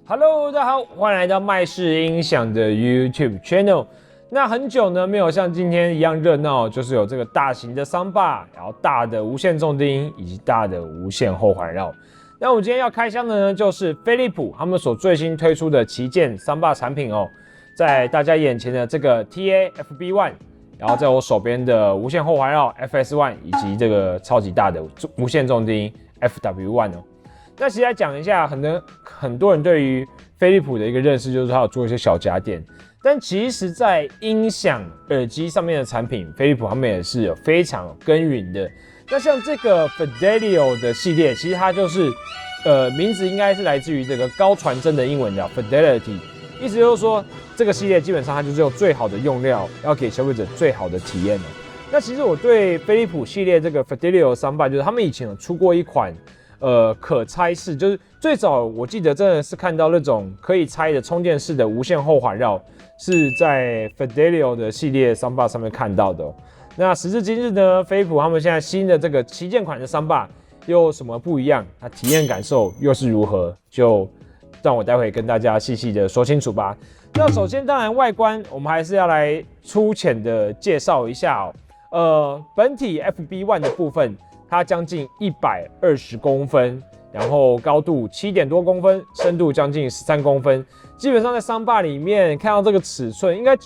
Hello， 大家好，欢迎来到麦式音响的 YouTube channel。那很久呢没有像今天一样热闹，就是有这个大型的桑巴，然后大的无线重低音以及大的无线后环绕。那我们今天要开箱的呢，就是飞利浦他们所最新推出的旗舰桑巴产品哦，在大家眼前的这个 TA FB1， 然后在我手边的无线后环绕 FS1， 以及这个超级大的无线重低音 FW1 哦。那其实来讲一下，很多人对于飞利浦的一个认识就是它有做一些小家电，但其实在音响耳机上面的产品，飞利浦他们也是有非常耕耘的。那像这个 Fidelio 的系列，其实它就是名字应该是来自于这个高传真的英文叫 Fidelity， 意思就是说这个系列基本上它就是有最好的用料，要给消费者最好的体验哦。那其实我对飞利浦系列这个 Fidelio 300，就是他们以前有出过一款。可拆式，就是最早我记得真的是看到那种可以拆的充电式的无线后环绕，是在 Fidelio 的系列桑巴上面看到的哦。那时至今日呢，飞利浦他们现在新的这个旗舰款的桑巴又有什么不一样？它体验感受又是如何？就让我待会跟大家细细的说清楚吧。那首先，当然外观我们还是要来粗浅的介绍一下哦。本体 FB1 的部分。它将近120公分，然后高度7点多公分，深度将近13公分。基本上在桑巴里面看到这个尺寸，应该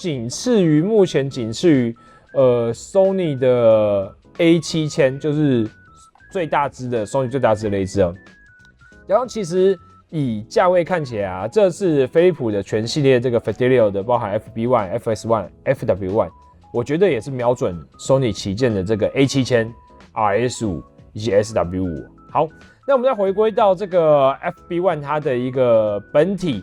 目前仅次于Sony 的 A7000，就是最大支的 Sony 最大支的那一支哦。然后其实以价位看起来啊，这是飞利浦的全系列这个 Fidelio 的，包含 FB1、FS1、FW1， 我觉得也是瞄准 Sony 旗舰的这个 A7000。RS5 以及 SW5。好，那我们再回归到这个 FB1 它的一个本体。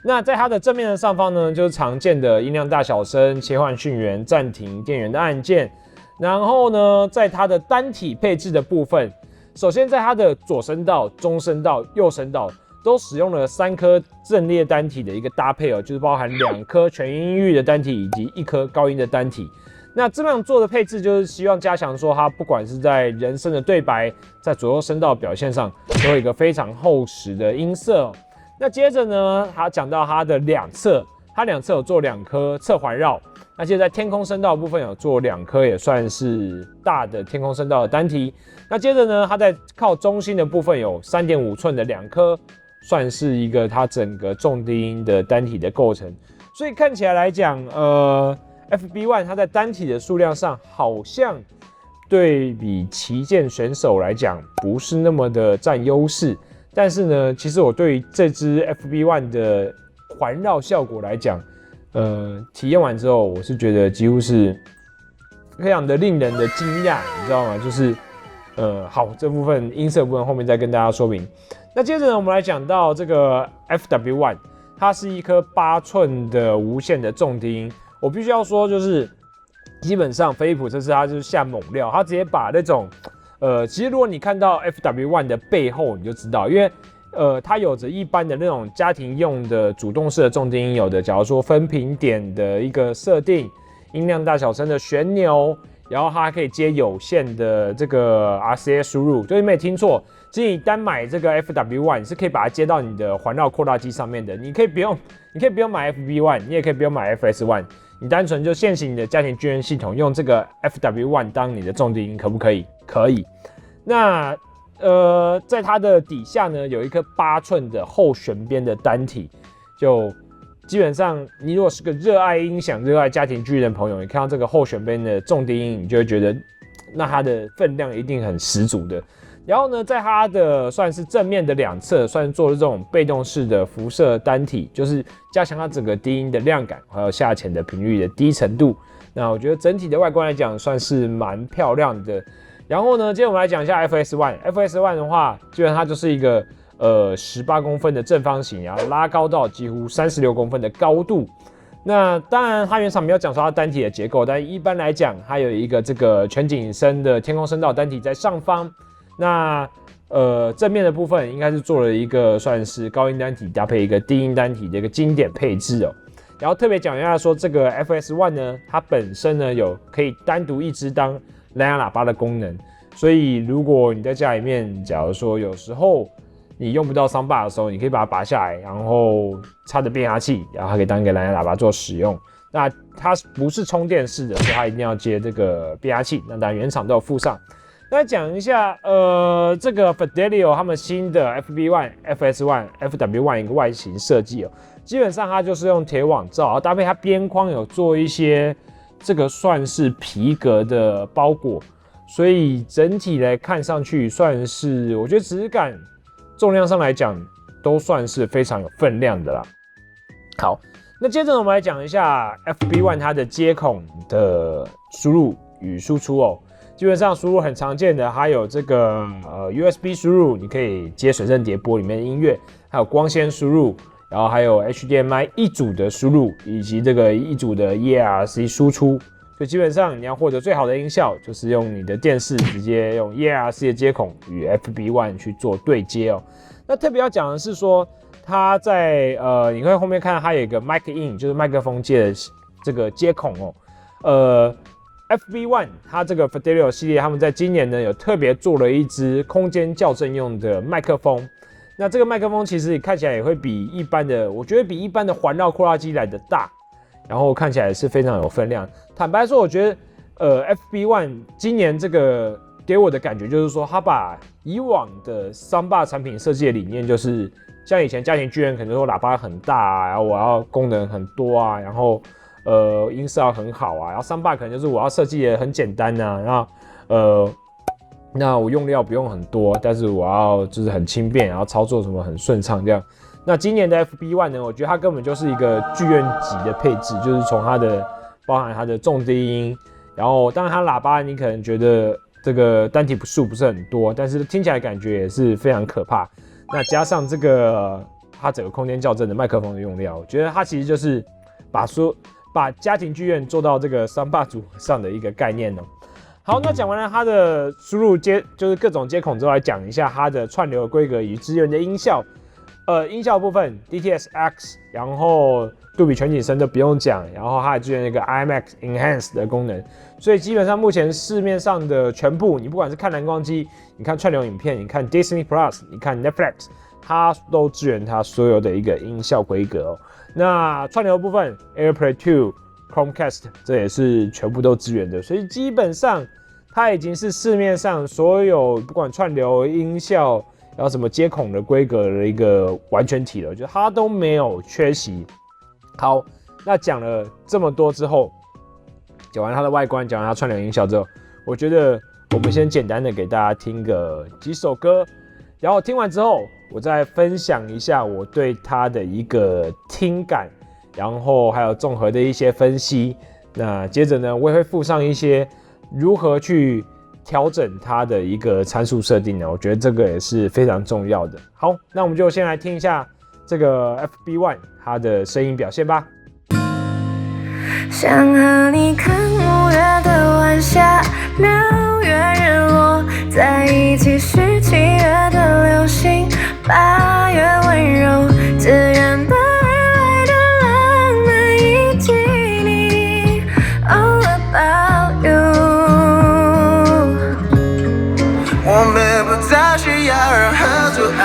那在它的正面的上方呢，就是常见的音量大小声、切换讯源、暂停电源的按键。然后呢，在它的单体配置的部分，首先在它的左声道、中声道、右声道都使用了3颗阵列单体的一个搭配哦，就是包含2颗全音域的单体以及1颗高音的单体。那这样做的配置就是希望加强说它不管是在人声的对白，在左右声道表现上，都有一个非常厚实的音色哦。那接着呢，他讲到它的两侧，它两侧有做2颗侧环绕。那接着在天空声道部分有做2颗，也算是大的天空声道的单体。那接着呢，它在靠中心的部分有3.5寸的2颗，算是一个它整个重低音的单体的构成。所以看起来来讲，FB1 它在单体的数量上好像对比旗舰选手来讲不是那么的占优势，但是呢，其实我对于这支 FB1 的环绕效果来讲，体验完之后，我是觉得几乎是非常的令人的惊讶，你知道吗？就是好，这部分音色部分后面再跟大家说明。那接着呢，我们来讲到这个 FW1， 它是一颗8寸的无线的重低音。我必须要说，就是基本上飞利浦这次它就是下猛料，它直接把那种其实如果你看到 FW1 的背后，你就知道，因为它有着一般的那种家庭用的主动式的重低音，有的假如说分频点的一个设定，音量大小声的旋钮，然后它还可以接有线的这个 RCA 输入，就是没听错，其实你单买这个 FW1 你是可以把它接到你的环绕扩大机上面的，你可以不用买 FB1， 你也可以不用买 FS1。你单纯就现行你的家庭军人系统用这个 FW1 当你的重低音，可不可以？可以。那在它的底下呢，有一颗8寸的后旋边的单体，就基本上你如果是个热爱音响、热爱家庭剧的朋友，你看到这个后旋边的重低音，你就会觉得那它的分量一定很十足的。然后呢，在它的算是正面的2侧，算是做了这种被动式的辐射单体，就是加强它整个低音的亮感，还有下潜的频率的低沉度。那我觉得整体的外观来讲，算是蛮漂亮的。然后呢，接着我们来讲一下 FS1。FS1 的话，基本上它就是一个18公分的正方形，然后拉高到几乎36公分的高度。那当然，它原厂没有讲说它单体的结构，但一般来讲，它有一个这个全景声的天空声道单体在上方。那正面的部分应该是做了一个算是高音单体搭配一个低音单体的一个经典配置哦。然后特别讲一下说，这个 FS1 呢，它本身呢有可以单独一支当蓝牙喇叭的功能，所以如果你在家里面，假如说有时候你用不到桑巴的时候，你可以把它拔下来，然后插着变压器，然后它可以当一个蓝牙喇叭做使用。那它不是充电式的，所以它一定要接这个变压器。那当然原厂都有附上。那讲一下，这个 Fidelio 他们新的 FB1、FS1、FW1 一个外形设计哦，基本上它就是用铁网罩，然后搭配它边框有做一些这个算是皮革的包裹，所以整体来看上去算是，我觉得质感、重量上来讲都算是非常有分量的啦。好。那接着我们来讲一下 FB1 它的接孔的输入与输出哦。基本上输入很常见的，还有这个USB 输入，你可以接水声碟播里面的音乐，还有光纤输入，然后还有 HDMI 一组的输入，以及这个一组的 EARC 输出。所以基本上你要获得最好的音效，就是用你的电视直接用 EARC 的接孔与 FB1 去做对接哦。那特别要讲的是说，它在你会后面看到它有一个 mic in， 就是麦克风接的这个接孔哦。FB1 它这个 Fidelio 系列，他们在今年呢有特别做了一支空间校正用的麦克风。那这个麦克风其实看起来也会比一般的，我觉得比一般的环绕扩大机来的大，然后看起来是非常有分量。坦白说，我觉得FB1 今年这个给我的感觉就是说，它把以往的Soundbar产品设计的理念，就是像以前家庭剧院可能说喇叭很大啊，然后我要功能很多啊，然后音色要很好啊，然后Soundbar可能就是我要设计的很简单啊，然后那我用料不用很多，但是我要就是很轻便，然后操作什么很顺畅这样。那今年的 FB1 呢，我觉得它根本就是一个剧院级的配置，就是从它的包含它的重低音，然后当然它喇叭你可能觉得这个单体数不是很多，但是听起来感觉也是非常可怕。那加上这个它整个空间校正的麦克风的用料，我觉得它其实就是把家庭剧院做到这个Soundbar组合上的一个概念哦。好，那讲完了它的输入就是各种接孔之后，来讲一下它的串流的规格以及支援的音效。音效部分 DTS:X， 然后杜比全景声都不用讲，然后它还支援那个 IMAX Enhance 的功能，所以基本上目前市面上的全部，你不管是看蓝光机，你看串流影片，你看 Disney Plus， 你看 Netflix， 它都支援它所有的一个音效规格哦。那串流部分 AirPlay 2、Chromecast 这也是全部都支援的，所以基本上它已经是市面上所有不管串流音效，然后什么接孔的规格的一个完全体了，就它都没有缺席。好，那讲了这么多之后，讲完它的外观，讲完它串流音效之后，我觉得我们先简单的给大家听个几首歌，然后听完之后，我再分享一下我对它的一个听感，然后还有综合的一些分析。那接着呢，我也会附上一些如何去调整它的一个参数设定呢，我觉得这个也是非常重要的。好，那我们就先来听一下这个 FB1 它的声音表现吧。想和你看5月的晚霞，6月日落，在一起是7月的流星，8月温柔，自然带来的浪漫，以及你 All about you。我们不再需要任何阻碍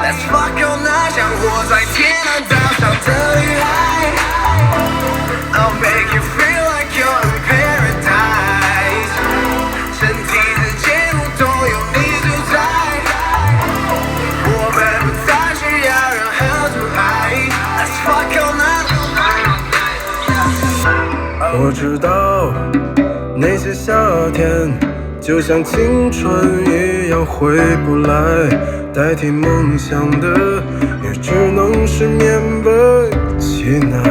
，Let's fuck all night， 像活在天蓝岛上的女孩。I'll make you feel like you're in paradise， 身体之间互动有你主宰，我们不再需要任何阻碍 ，Let's fuck all night。我知道那些夏天就像青春一样回不来，代替梦想的也只能是勉为其难。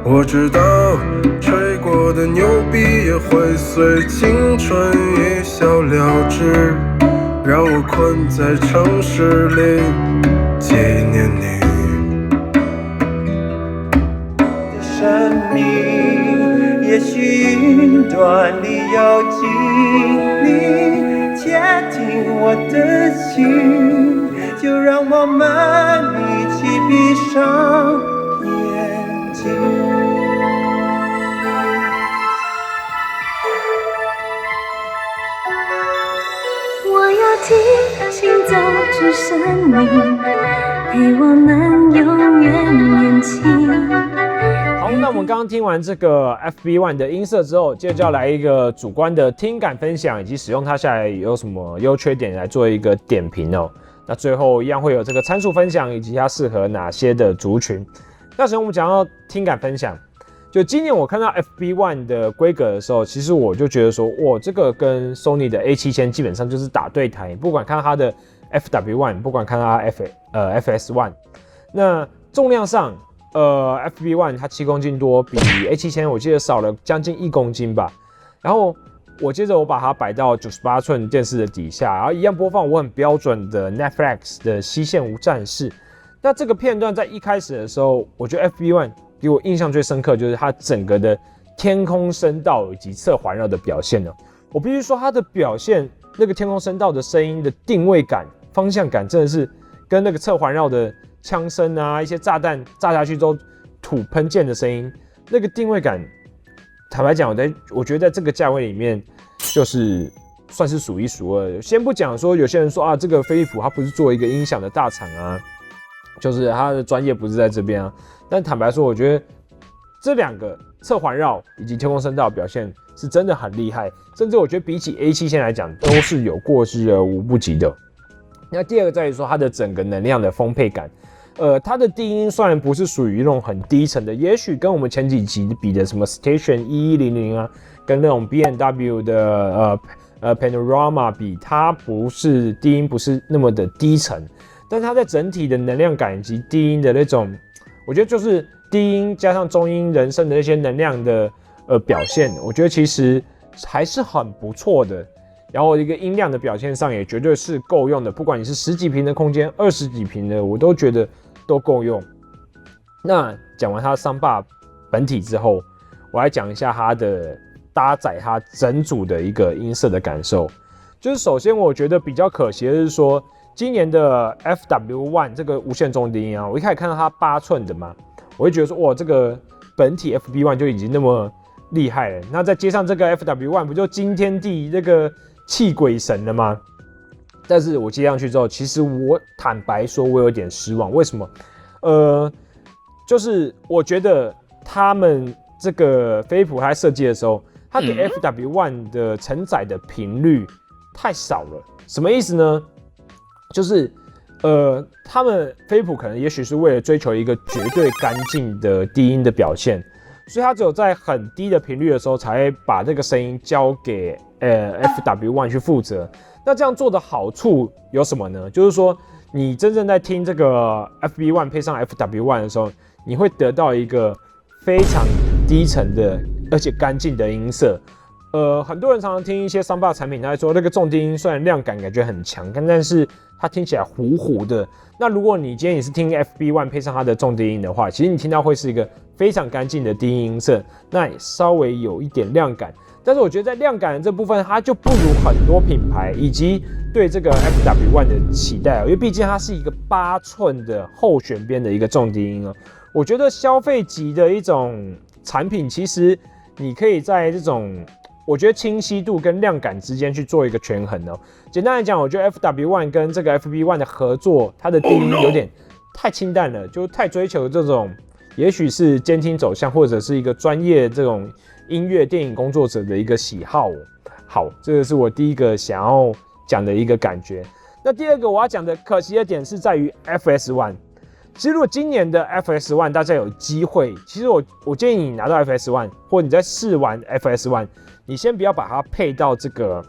我知道吹过的牛逼也会随青春一笑了之，让我困在城市里纪念你的生命，也许云端里有精灵接近我的心，就让我们一起闭上眼睛。我要听心生命，陪我们永远年轻。好，那我们刚刚听完这个 FB1 的音色之后，接着就要来一个主观的听感分享，以及使用它下来有什么优缺点来做一个点评哦。那最后一样会有这个参数分享，以及它适合哪些的族群。那首先我们讲到听感分享，就今年我看到 FB1 的规格的时候，其实我就觉得说，哇，这个跟 Sony 的 A7000基本上就是打对台，不管看它的 FW1， 不管看它FS1， 那重量上。FB1 它7公斤多，比 A7000我记得少了将近1公斤吧。然后接着我把它摆到98寸电视的底下，然后一样播放我很标准的 Netflix 的西线无战事。那这个片段在一开始的时候，我觉得 FB1 给我印象最深刻就是它整个的天空声道以及侧环绕的表现了。我必须说它的表现，那个天空声道的声音的定位感、方向感真的是跟那个侧环绕的枪声啊，一些炸弹炸下去之后土喷溅的声音，那个定位感，坦白讲，我觉得在这个价位里面，就是算是数一数二的。先不讲说有些人说啊，这个飞利浦它不是做一个音响的大厂啊，就是它的专业不是在这边啊。但坦白说，我觉得这两个侧环绕以及天空声道表现是真的很厉害，甚至我觉得比起 A7000来讲，都是有过之而无不及的。那第二个在于说它的整个能量的丰沛感。它的低音虽然不是属于那种很低沉的，也许跟我们前几集比的什么 Station 1100啊，跟那种 B&W 的Panorama 比，它不是低音不是那么的低沉，但它在整体的能量感以及低音的那种，我觉得就是低音加上中音人声的那些能量的表现，我觉得其实还是很不错的。然后一个音量的表现上也绝对是够用的，不管你是10几平的空间、20几平的，我都觉得都够用。那讲完它的桑巴本体之后，我来讲一下它的搭载它整组的一个音色的感受。就是首先我觉得比较可惜的是说，今年的 FW1 这个无线重低音啊，我一开始看到它8寸的嘛，我会觉得说哇，这个本体 FB1 就已经那么厉害了，那再接上这个 FW1 不就惊天地这个气鬼神了吗？但是我接上去之后，其实我坦白说，我有点失望。为什么？就是我觉得他们这个飞利浦它设计的时候，它给 FW1 的承载的频率太少了。什么意思呢？就是他们飞利浦可能也许是为了追求一个绝对干净的低音的表现，所以它只有在很低的频率的时候，才会把这个声音交给FW1 去负责。那这样做的好处有什么呢？就是说，你真正在听这个 FB1 配上 FW1 的时候，你会得到一个非常低沉的而且干净的音色。很多人常常听一些桑巴产品，他会说那个重低音虽然量感感觉很强，但是它听起来糊糊的。那如果你今天也是听 FB1 配上它的重低音的话，其实你听到会是一个非常干净的低音音色，那也稍微有一点亮感。但是我觉得在亮感的这部分，它就不如很多品牌以及对这个 FW1 的期待，因为毕竟它是一个8寸的后旋边的一个重低音哦。我觉得消费级的一种产品，其实你可以在这种我觉得清晰度跟亮感之间去做一个权衡哦。简单来讲，我觉得 FW1 跟这个 FB1 的合作，它的低音有点太清淡了，就太追求这种也许是监听走向，或者是一个专业这种音乐电影工作者的一个喜好。好，这个是我第一个想要讲的一个感觉。那第二个我要讲的可惜的点是在于 FS1。其实如果今年的 FS1 大家有机会，其实我建议你拿到 FS1， 或者你在试玩 FS1， 你先不要把它配到这个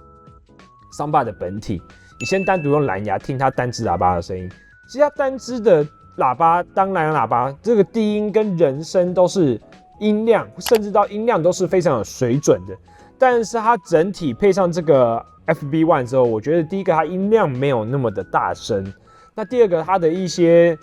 桑巴的本体，你先单独用蓝牙听它单支喇叭的声音。其实它单支的喇叭当蓝牙喇叭，这个低音跟人声都是音量，甚至到音量都是非常有水准的。但是它整体配上这个 FB1 之后，我觉得第一个它音量没有那么的大声，那第二个它的一些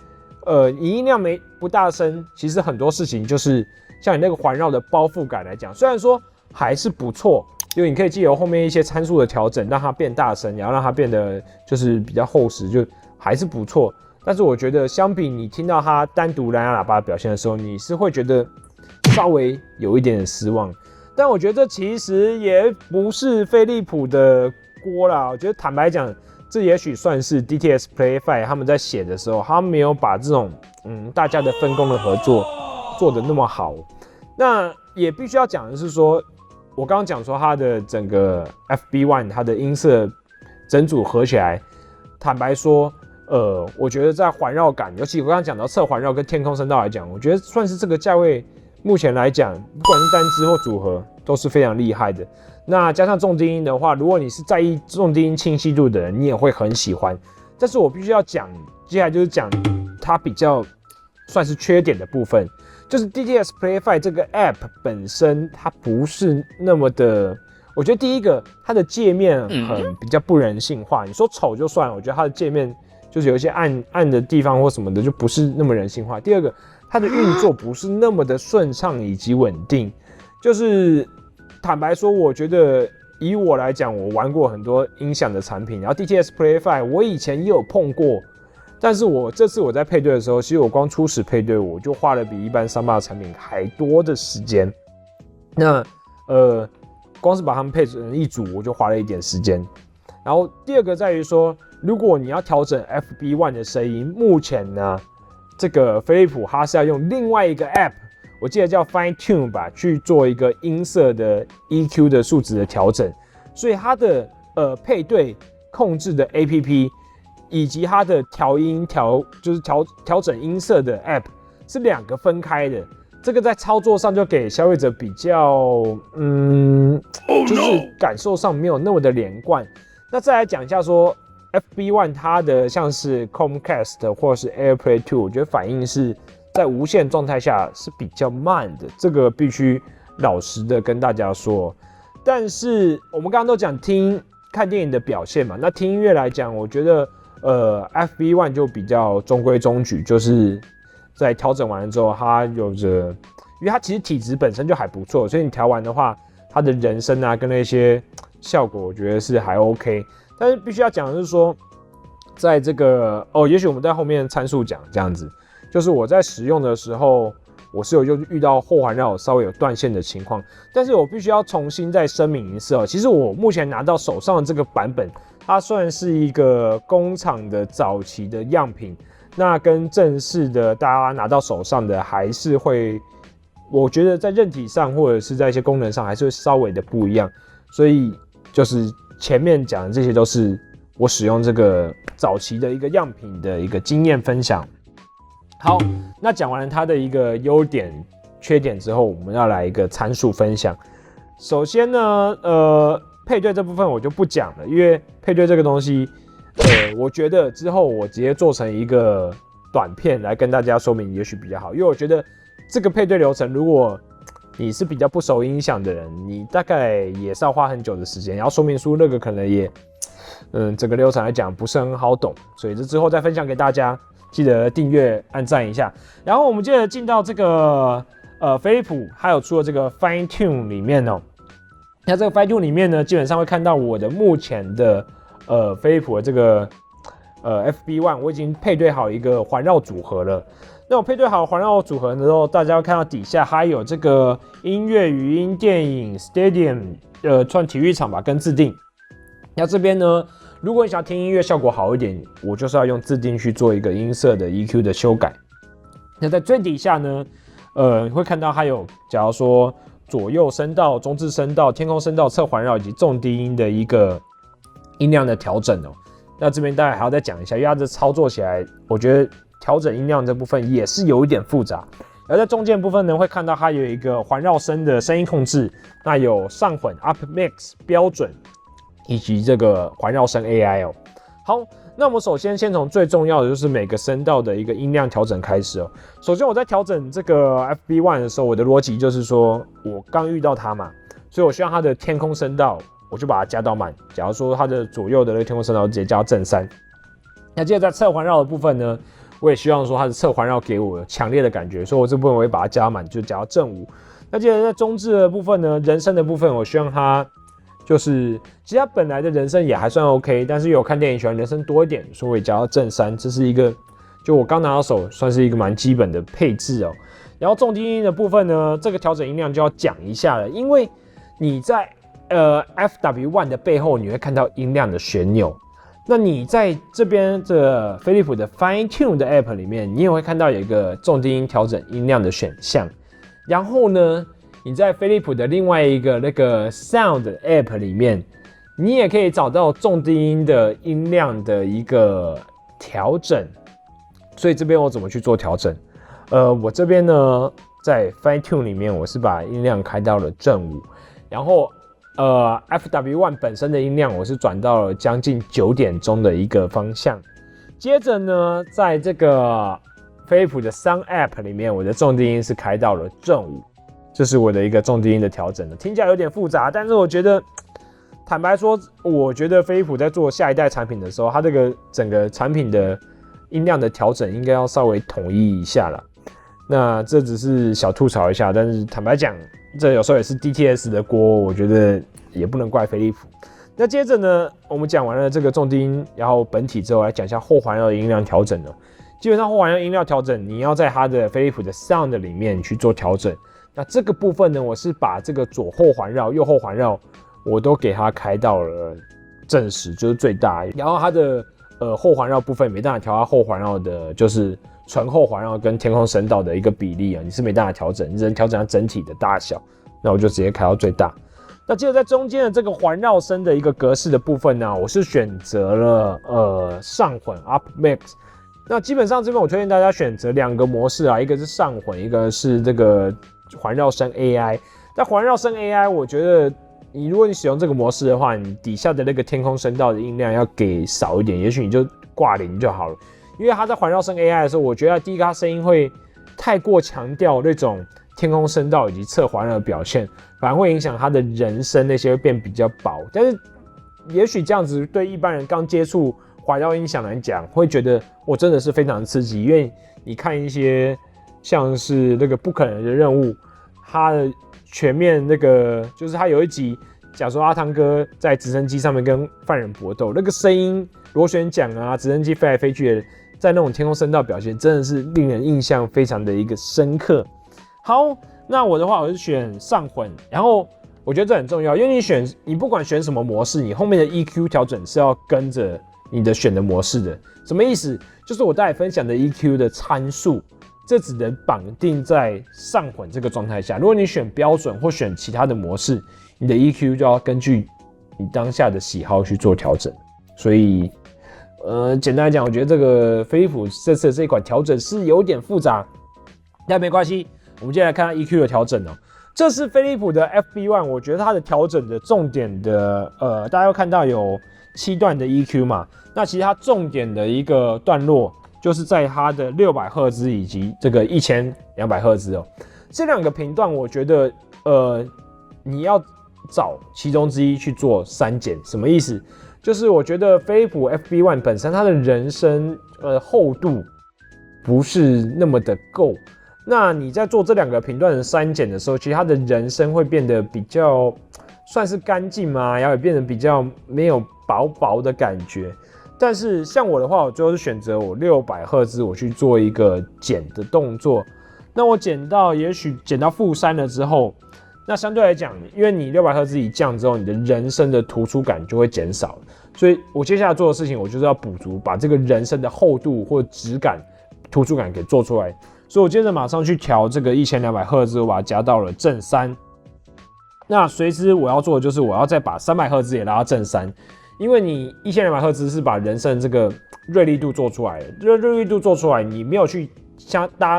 你音量不大声，其实很多事情就是像你那个环绕的包覆感来讲，虽然说还是不错，因为你可以藉由后面一些参数的调整，让它变大声，然后让它变得就是比较厚实，就还是不错。但是我觉得相比你听到它单独蓝牙喇叭的表现的时候，你是会觉得稍微有一点点失望。但我觉得这其实也不是飞利浦的锅啦，我觉得坦白讲，这也许算是 DTS Play5 他们在写的时候，他没有把这种大家的分工的合作做得那么好。那也必须要讲的是说，我刚刚讲说它的整个 FB1 它的音色整组合起来，坦白说，我觉得在环绕感，尤其我刚刚讲到侧环绕跟天空声道来讲，我觉得算是这个价位目前来讲，不管是单支或组合都是非常厉害的。那加上重低音的话，如果你是在意重低音清晰度的人，你也会很喜欢。但是我必须要讲，接下来就是讲它比较算是缺点的部分，就是 DTS Play5 这个 App 本身它不是那么的，我觉得第一个它的界面比较不人性化。你说丑就算了，我觉得它的界面就是有一些暗的地方或什么的就不是那么人性化。第二个，它的运作不是那么的顺畅以及稳定。就是坦白说，我觉得以我来讲，我玩过很多音响的产品，然后 DTS Play5 我以前也有碰过。但是这次我在配对的时候，其实我光初始配对我就花了比一般3把产品还多的时间。那光是把它们配成一组，我就花了一点时间。然后第二个在于说，如果你要调整 FB1 的声音，目前呢，这个飞利浦它是要用另外一个 App， 我记得叫 Fine Tune 吧，去做一个音色的 EQ 的数值的调整。所以它的配对控制的 APP。以及它的调音就是调整音色的 App 是2个分开的，这个在操作上就给消费者比较就是感受上没有那么的连贯。那再来讲一下说 FB1 它的像是 Chromecast 或是 AirPlay 2，我觉得反应是在无线状态下是比较慢的，这个必须老实的跟大家说。但是我们刚刚都讲看电影的表现嘛，那听音乐来讲，我觉得FB1 就比较中规中矩，就是在调整完了之后，它有着，因为它其实体质本身就还不错，所以你调完的话，它的人声啊跟那些效果，我觉得是还 OK。但是必须要讲的是说，在这个也许我们在后面参数讲这样子，就是我在使用的时候，我是有遇到后环绕稍微有断线的情况，但是我必须要重新再声明一次其实我目前拿到手上的这个版本。它算是一个工厂的早期的样品，那跟正式的大家拿到手上的还是会，我觉得在韧体上或者是在一些功能上还是会稍微的不一样，所以就是前面讲的这些都是我使用这个早期的一个样品的一个经验分享。好，那讲完了它的一个优点、缺点之后，我们要来一个参数分享。首先呢，配对这部分我就不讲了，因为配对这个东西，我觉得之后我直接做成一个短片来跟大家说明，也许比较好。因为我觉得这个配对流程，如果你是比较不熟音响的人，你大概也是要花很久的时间，然后说明书那个可能也，整个流程来讲不是很好懂，所以这之后再分享给大家，记得订阅、按赞一下。然后我们接着进到这个飞利浦，还有出了这个 Fine Tune 里面那这个 Fine Tune 里面呢，基本上会看到我的目前的飞利浦的这个FB1， 我已经配对好一个环绕组合了。那我配对好环绕组合之后，大家会看到底下还有这个音乐、语音、电影、Stadium 算体育场吧，跟自定。那这边呢，如果你想要听音乐效果好一点，我就是要用自定去做一个音色的 EQ 的修改。那在最底下呢，你会看到还有，假如说左右声道、中置声道、天空声道、侧环绕以及重低音的一个音量的调整那这边大概还要再讲一下，因为它这操作起来，我觉得调整音量这部分也是有一点复杂。而在中间部分呢，会看到它有一个环绕声的声音控制，那有上混 Up Mix 标准，以及这个环绕声 AI 好，那我们首先先从最重要的就是每个声道的一个音量调整开始首先我在调整这个 FB1 的时候，我的逻辑就是说，我刚遇到它嘛，所以我希望它的天空声道，我就把它加到满。假如说它的左右的那个天空声道直接加到正3。那接着在侧环绕的部分呢，我也希望说它的侧环绕给我强烈的感觉，所以我这部分我会把它加满，就加到正5。那接着在中置的部分呢，人声的部分，我希望它就是其实它本来的人声也还算 OK， 但是有看电影喜欢人声多一点，所以我也加到正3。这是一个就我刚拿到手算是一个蛮基本的配置然后重低音的部分呢，这个调整音量就要讲一下了，因为你在FW1 的背后你会看到音量的旋钮，那你在这边的飞利浦的 Fine Tune 的 App 里面，你也会看到有一个重低音调整音量的选项。然后呢，你在飞利浦的另外一个那个 Sound App 里面，你也可以找到重低音的音量的一个调整。所以这边我怎么去做调整？我这边呢，在 Fine Tune 里面，我是把音量开到了正5，然后FW1 本身的音量我是转到了将近9点钟的一个方向。接着呢，在这个飞利浦的 Sound App 里面，我的重低音是开到了正5，这是我的一个重低音的调整了。听起来有点复杂，但是我觉得，坦白说，我觉得飞利浦在做下一代产品的时候，它这个整个产品的音量的调整应该要稍微统一一下啦。那这只是小吐槽一下，但是坦白讲，这有时候也是 DTS 的锅，我觉得也不能怪飞利浦。那接着呢，我们讲完了这个重低音，然后本体之后，来讲一下后环绕的音量调整了。基本上后环绕音量调整，你要在它的飞利浦的 Sound 里面去做调整。那这个部分呢，我是把这个左后环绕、右后环绕，我都给它开到了正10，就是最大。然后它的后环绕部分没办法调它后环绕的，就是纯后环绕跟天空声道的一个比例啊，你是没办法调整，你只能调整它整体的大小。那我就直接开到最大。那接着在中间的这个环绕声的一个格式的部分呢，我是选择了上混 Up Mix。那基本上这边我推荐大家选择2个模式啊，一个是上混，一个是这个环绕声 AI。在环绕声 AI， 我觉得如果你使用这个模式的话，你底下的那个天空声道的音量要给少一点，也许你就挂0就好了。因为它在环绕声 AI 的时候，我觉得第一个它声音会太过强调那种天空声道以及侧环绕的表现，反而会影响它的人声那些会变比较薄。但是也许这样子对一般人刚接触环绕音响来讲，会觉得我真的是非常刺激。因为你看一些像是那个不可能的任务，它的全面那个就是它有一集讲说阿汤哥在直升机上面跟犯人搏斗，那个声音螺旋桨啊，直升机飞来飞去的，在那种天空声道表现，真的是令人印象非常的一个深刻。好，那我的话我是选上混，然后我觉得这很重要，因为你不管选什么模式，你后面的 EQ 调整是要跟着你的选的模式的。什么意思？就是我待会分享的 EQ 的参数，这只能绑定在上混这个状态下。如果你选标准或选其他的模式，你的 EQ 就要根据你当下的喜好去做调整。所以，简单来讲，我觉得这个飞利浦这次的这一款调整是有点复杂，但没关系。我们接下来看它 EQ 的调整哦。这是飞利浦的 FB1， 我觉得它的调整的重点的，大家会看到有7段的 EQ 嘛。那其实它重点的一个段落，就是在它的600赫兹以及这个1200赫兹哦。这2个频段，我觉得，你要找其中之一去做删减，什么意思？就是我觉得飞利浦 FB1 本身它的人声厚度不是那么的够。那你在做这2个频段的删减的时候，其实它的人声会变得比较算是干净嘛，然后也变得比较没有薄薄的感觉。但是像我的话，我最后是选择我600赫兹，我去做一个减的动作。那我也许减到-3了之后，那相对来讲，因为你600赫兹一降之后，你的人声的突出感就会减少了。所以我接下来做的事情，我就是要补足，把这个人声的厚度或质感、突出感给做出来。所以我接着马上去调这个1200赫兹，我把它加到了正3。那随之我要做的就是我要再把300赫兹也拉到正3，因为你1200赫兹是把人声这个锐利度做出来的，锐利度做出来，你没有去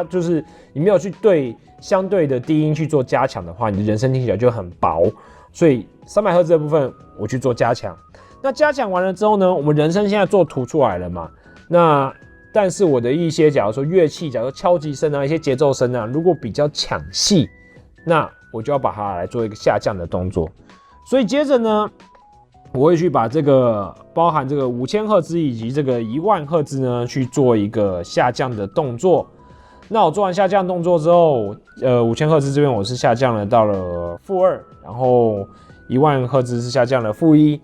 就是你没有去对相对的低音去做加强的话，你的人声听起来就很薄。所以300赫兹的部分我去做加强。那加强完了之后呢，我们人声现在做突出来了嘛？但是我的一些，假如说乐器，假如说敲击声啊，一些节奏声啊，如果比较抢戏，那我就要把它来做一个下降的动作。所以接着呢，我会去把这个包含这个5000赫兹以及这个10000赫兹呢，去做一个下降的动作。那我做完下降动作之后，5000赫兹这边我是下降了到了-2，然后10000赫兹是下降了-1。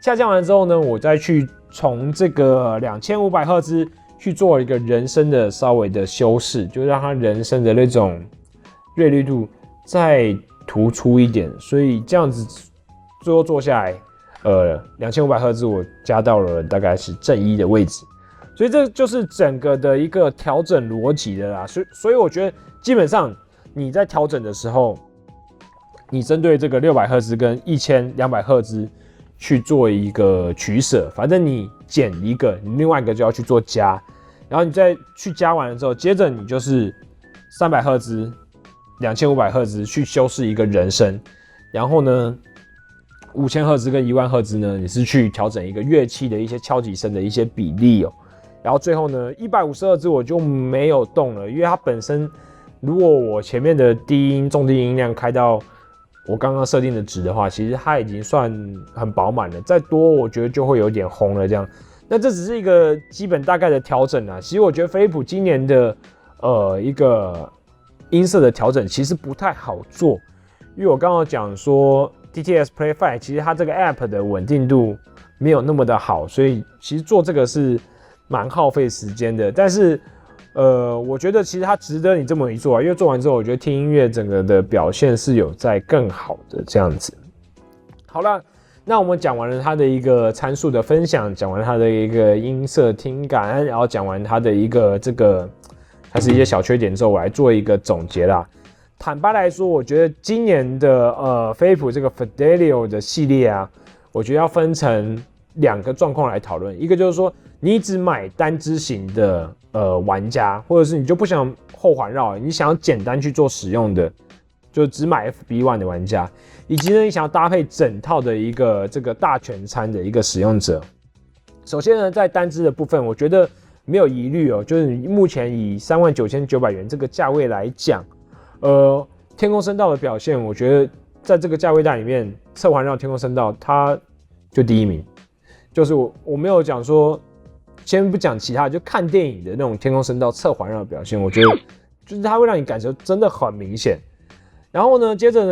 下降完之后呢，我再去从这个2500赫兹去做一个人声的稍微的修饰，就让它人声的那种锐利度再突出一点。所以这样子最后做下来， 2500赫兹我加到了大概是正一的位置，所以这就是整个的一个调整逻辑的啦。所以我觉得基本上你在调整的时候，你针对这个600赫兹跟1200赫兹去做一个取舍，反正你减一个，你另外一个就要去做加，然后你再去加完了之后，接着你就是300赫兹、2500赫兹去修饰一个人声，然后呢，5000赫兹跟10000赫兹呢，你是去调整一个乐器的一些敲击声的一些比例哦。然后最后呢，150赫兹我就没有动了，因为它本身如果我前面的低音、中低音量开到我刚刚设定的值的话，其实它已经算很饱满了，再多我觉得就会有点轰了这样。那这只是一个基本大概的调整啊。其实我觉得飞利浦今年的一个音色的调整其实不太好做，因为我刚刚讲说 DTS Play 5其实它这个 App 的稳定度没有那么的好，所以其实做这个是蛮耗费时间的。但是我觉得其实它值得你这么一做啊，因为做完之后，我觉得听音乐整个的表现是有在更好的这样子。好了，那我们讲完了它的一个参数的分享，讲完它的一个音色听感，然后讲完它的一个这个还是一些小缺点之后，我来做一个总结啦。坦白来说，我觉得今年的飞利浦这个 Fidelio 的系列啊，我觉得要分成2个状况来讨论，一个就是说你只买单支型的玩家，或者是你就不想后环绕，你想要简单去做使用的，就只买 FB1 的玩家，以及呢你想要搭配整套的一个这个大全餐的一个使用者。首先呢，在单支的部分，我觉得没有疑虑哦，就是目前以39900元这个价位来讲，天空声道的表现，我觉得在这个价位带里面，侧环绕天空声道它就第一名。就是我没有讲说，先不讲其他，就看电影的那种天空声道侧环绕的表现，我觉得就是它会让你感受真的很明显。然后呢，接着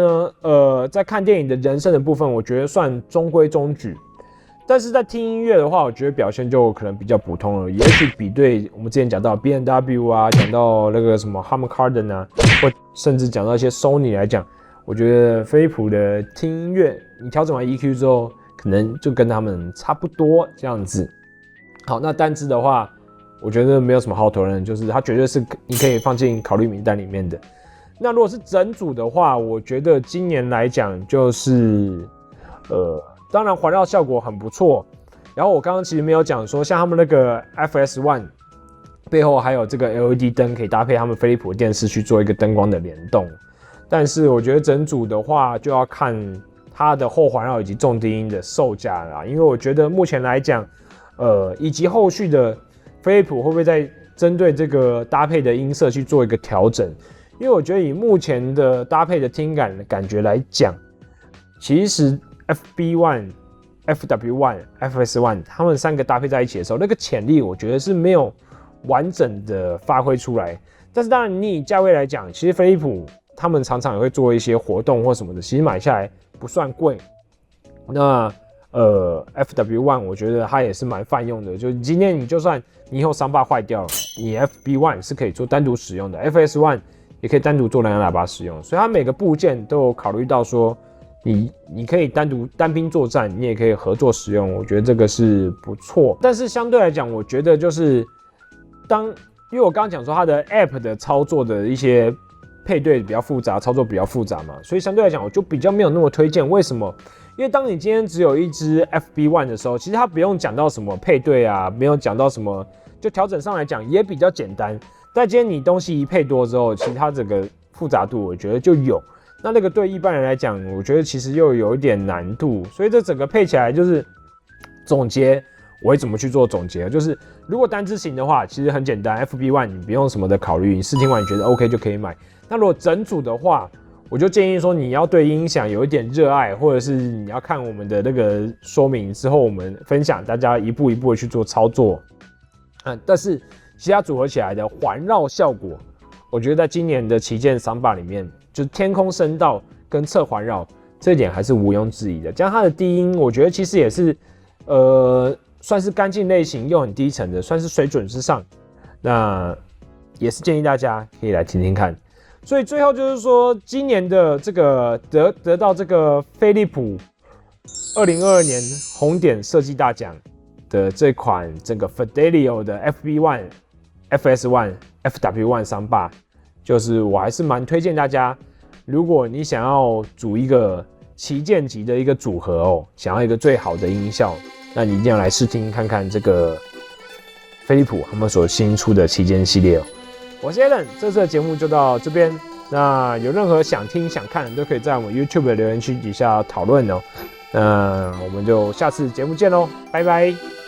呢，在看电影的人声的部分，我觉得算中规中矩。但是在听音乐的话，我觉得表现就可能比较普通了。也许比对我们之前讲到 B&W 啊，讲到那个什么 Harman Kardon 啊，或甚至讲到一些 Sony 来讲，我觉得飞利浦的听音乐，你调整完 EQ 之后，可能就跟他们差不多这样子。好，那单支的话，我觉得没有什么好讨论，就是它绝对是你可以放进考虑名单里面的。那如果是整组的话，我觉得今年来讲就是当然环绕效果很不错。然后我刚刚其实没有讲说，像他们那个 FS1 背后还有这个 LED 灯可以搭配他们飞利浦电视去做一个灯光的联动。但是我觉得整组的话就要看它的后环绕以及重低音的售价啦，因为我觉得目前来讲，以及后续的飞利浦会不会在针对这个搭配的音色去做一个调整？因为我觉得以目前的搭配的听感的感觉来讲，其实 FB1、FW1、FS1 他们3个搭配在一起的时候，那个潜力我觉得是没有完整的发挥出来。但是当然，你以价位来讲，其实飞利浦他们常常也会做一些活动或什么的，其实买下来不算贵。那FW1 我觉得它也是蛮泛用的，就今天你就算你以后桑巴坏掉了，你 FB1 是可以做单独使用的 ，FS1 也可以单独做蓝牙喇叭使用，所以它每个部件都有考虑到说你可以单兵作战，你也可以合作使用，我觉得这个是不错。但是相对来讲，我觉得就是因为我刚刚讲说它的 App 的操作的一些配对比较复杂，操作比较复杂嘛，所以相对来讲我就比较没有那么推荐。为什么？因为当你今天只有一支 FB1 的时候，其实它不用讲到什么配对啊，没有讲到什么，就调整上来讲也比较简单。但今天你东西一配多之后，其实它整个复杂度我觉得就有。那个对一般人来讲，我觉得其实又有一点难度。所以这整个配起来就是总结，我会怎么去做总结？就是如果单支型的话，其实很简单 ，FB1 你不用什么的考虑，你试听完你觉得 OK 就可以买。那如果整组的话，我就建议说你要对音响有一点热爱，或者是你要看我们的那个说明之后，我们分享大家一步一步的去做操作。但是其他组合起来的环绕效果，我觉得在今年的旗舰桑巴里面，就是天空声道跟侧环绕这一点还是毋庸置疑的。加上它的低音，我觉得其实也是算是干净类型又很低沉的，算是水准之上。那也是建议大家可以来听听看。所以最后就是说，今年的这个得到这个飞利浦2022年红点设计大奖的这款整个 Fidelio 的 FB1、FS1、FW1 桑巴，就是我还是蛮推荐大家，如果你想要组一个旗舰级的一个组合哦，想要一个最好的音效，那你一定要来试听看看这个飞利浦他们所新出的旗舰系列哦。我是 Alan， 这次的节目就到这边。那有任何想听想看，都可以在我们 YouTube 的留言区底下讨论哦。那我们就下次节目见喽，拜拜。